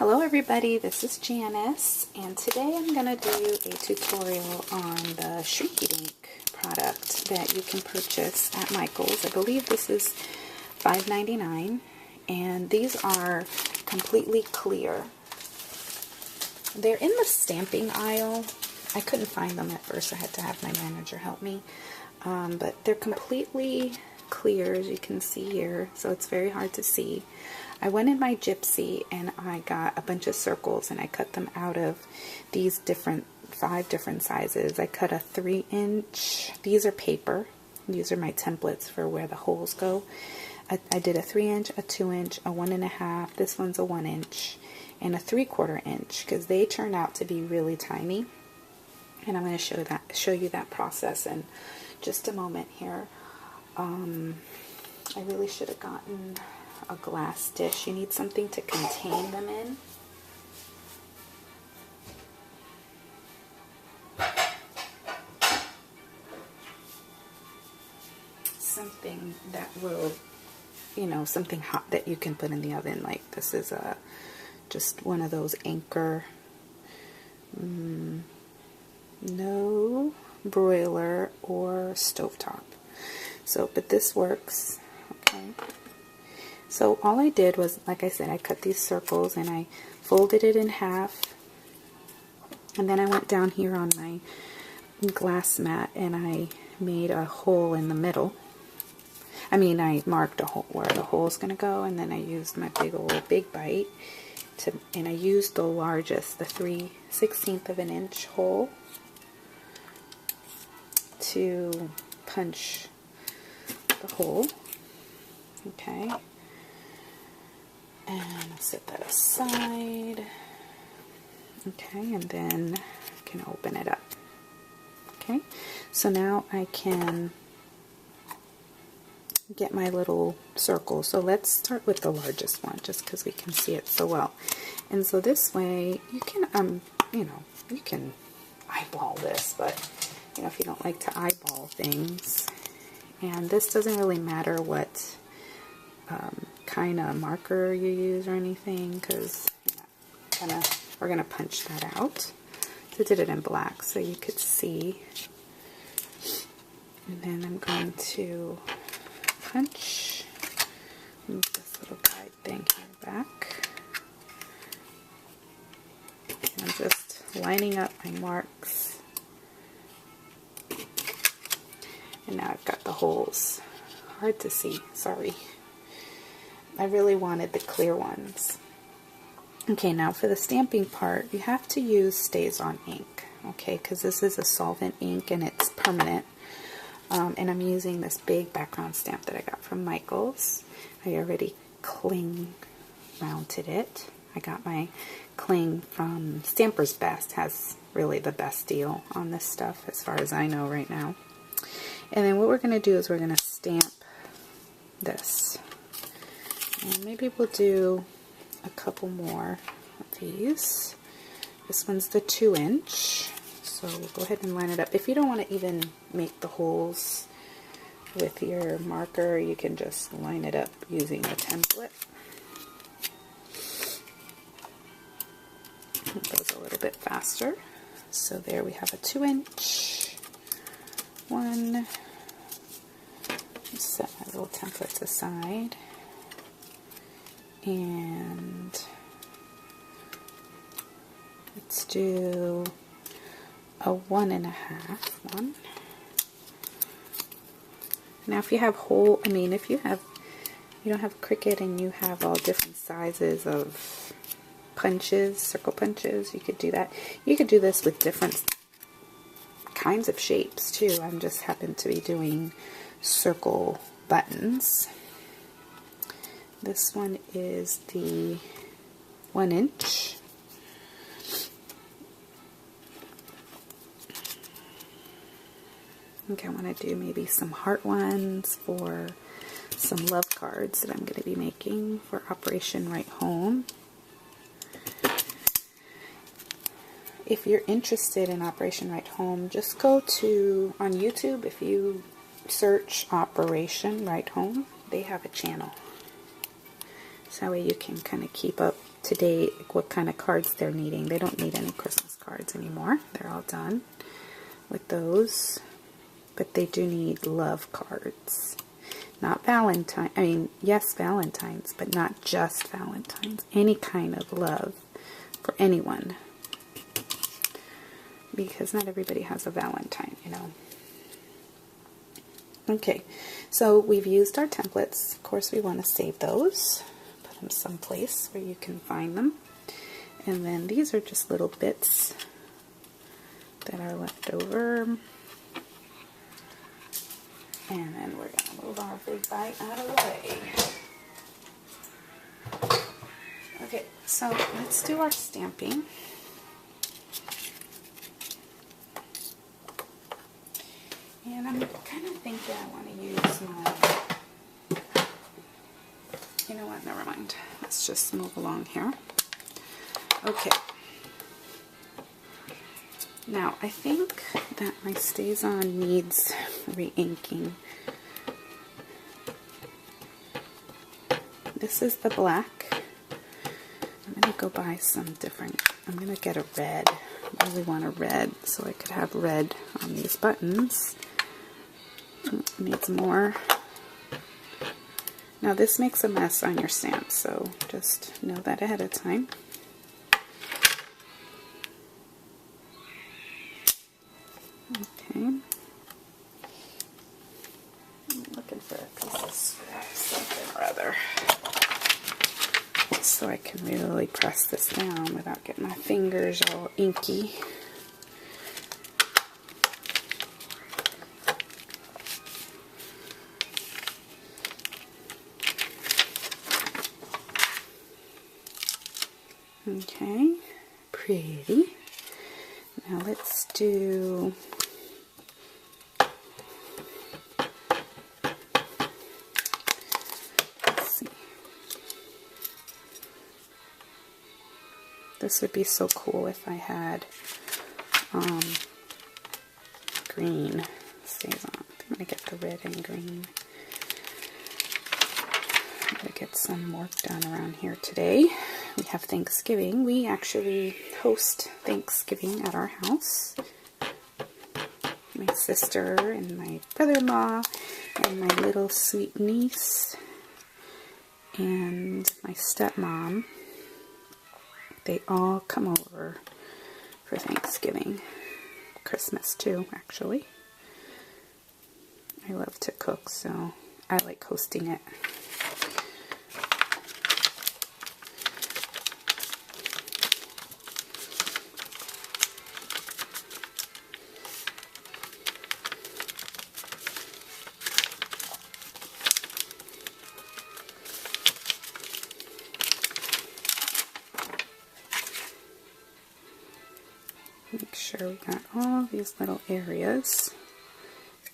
Hello everybody, this is Janice, and today I'm going to do a tutorial on the Shrinky Dink product that you can purchase at Michael's. I believe this is $5.99, and these are completely clear. They're in the stamping aisle. I couldn't find them at first, I had to have my manager help me, but they're completely clear as you can see here, so it's very hard to see. I went in my Gypsy and I got a bunch of circles and I cut them out of these five different sizes. I cut a 3-inch, these are paper, these are my templates for where the holes go. I did a 3-inch, a 2-inch, a 1.5, this one's a 1-inch, and a 3/4 inch because they turn out to be really tiny. And I'm going to show you that process in just a moment here. I really should have gotten a glass dish. You need something to contain them in. Something that will, something hot that you can put in the oven. Like this is just one of those Anchor, no broiler or stovetop. So, but this works. Okay. So all I did was, like I said, I cut these circles and I folded it in half, and then I went down here on my glass mat and I made a hole in the middle. I marked a hole where the hole is going to go, and then I used my big bite and I used the largest, the 3/16 of an inch hole to punch the hole. Okay. And I'll set that aside. Okay, and then I can open it up. Okay, so now I can get my little circle. So let's start with the largest one, just because we can see it so well. And so this way, you can, you can eyeball this, but if you don't like to eyeball things, and this doesn't really matter what kind of marker you use or anything, because we're gonna punch that out. So I did it in black so you could see, and then I'm going to punch, move this little guide thing here back, and I'm just lining up my marks, and now I've got the holes. Hard to see, sorry. I really wanted the clear ones. Okay, now for the stamping part, you have to use Stays-On ink, okay, because this is a solvent ink and it's permanent. And I'm using this big background stamp that I got from Michael's. I already cling mounted it. I got my cling from Stamper's Best, has really the best deal on this stuff as far as I know right now. And then what we're going to do is we're going to stamp this. And maybe we'll do a couple more of these. This one's the 2-inch. So we'll go ahead and line it up. If you don't want to even make the holes with your marker, you can just line it up using a template. It goes a little bit faster. So there we have a 2-inch one. Set my little templates aside. And let's do a 1.5 one. Now if you have if you don't have Cricut and you have all different sizes of punches, circle punches, you could do that. You could do this with different kinds of shapes too. I just happen to be doing circle buttons. This one is the 1-inch. Okay, I want to do maybe some heart ones for some love cards that I'm going to be making for Operation Right Home. If you're interested in Operation Right Home, just go on YouTube. If you search Operation Right Home, they have a channel. So that way you can kind of keep up to date, what kind of cards they're needing. They don't need any Christmas cards anymore. They're all done with those. But they do need love cards. Not Valentine. I mean, yes, Valentine's, but not just Valentine's. Any kind of love for anyone. Because not everybody has a Valentine, you know. Okay, so we've used our templates. Of course, we want to save those. Put them someplace where you can find them. And then these are just little bits that are left over. And then we're going to move our big bite out of the way. Okay, so let's do our stamping. And I'm kind of thinking I want to use my, you know what, never mind. Let's just move along here. Okay. Now, I think that my StazOn needs re-inking. This is the black. I'm going to go buy some different, I'm going to get a red. I really want a red so I could have red on these buttons. It needs more. Now this makes a mess on your stamp, so just know that ahead of time. Okay. I'm looking for a piece of something or other so I can really press this down without getting my fingers all inky. Okay, pretty. Now let's do, let's see. This would be so cool if I had green StazOn. I'm gonna get the red and green. I'm gonna get some work done around here today. We have Thanksgiving. We actually host Thanksgiving at our house. My sister and my brother-in-law and my little sweet niece and my stepmom, they all come over for Thanksgiving. Christmas too, actually. I love to cook, so I like hosting it. Make sure we got all these little areas.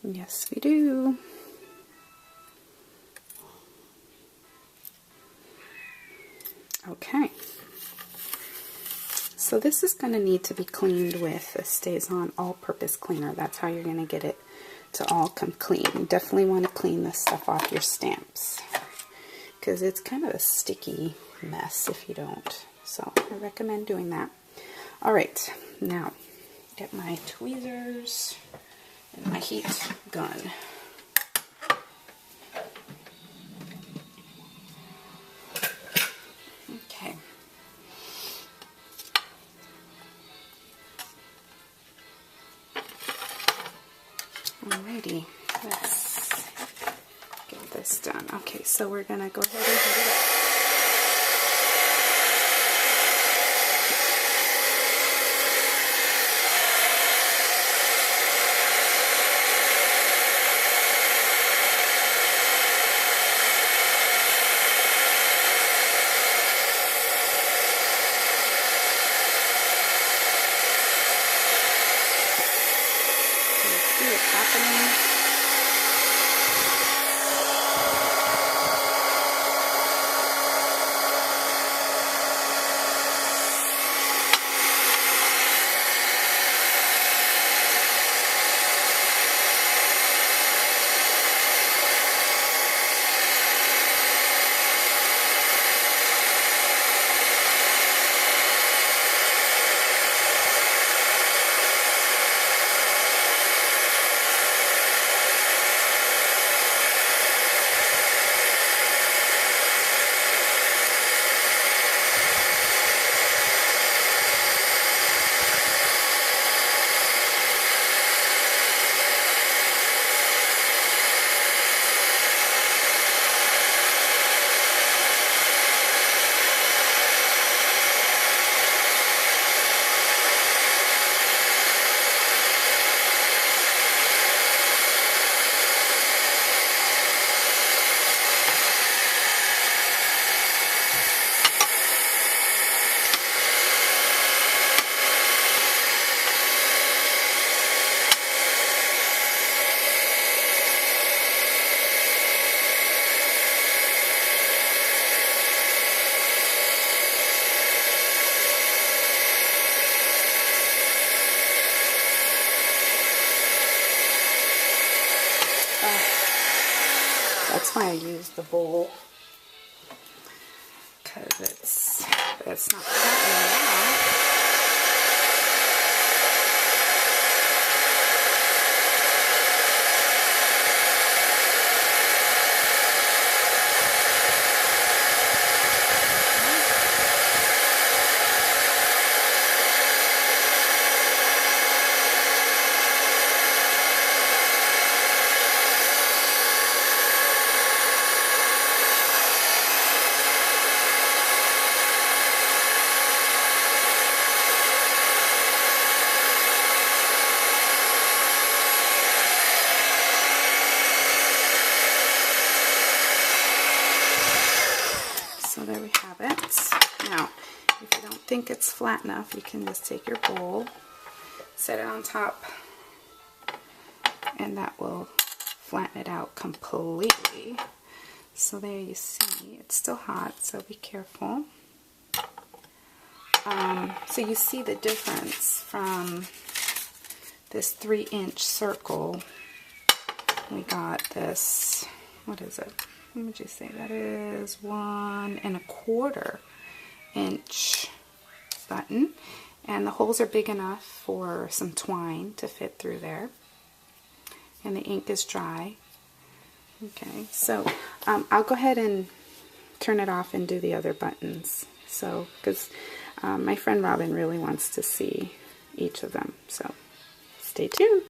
Yes, we do. Okay. So this is going to need to be cleaned with a StazOn all-purpose cleaner. That's how you're going to get it to all come clean. You definitely want to clean this stuff off your stamps because it's kind of a sticky mess if you don't. So I recommend doing that. Alright, now get my tweezers and my heat gun. Okay. Alrighty, let's get this done. Okay, so we're going to go ahead and heat it up. why I use the bowl, because it's not flattening out. So there we have it. Now, if you don't think it's flat enough, you can just take your bowl, set it on top, and that will flatten it out completely. So there you see, it's still hot, so be careful. So you see the difference from this 3-inch circle. We got this, what is it? What would you say that is? 1 1/4 inch button, and the holes are big enough for some twine to fit through there, and the ink is dry. Okay, so I'll go ahead and turn it off and do the other buttons, so because my friend Robin really wants to see each of them, so stay tuned.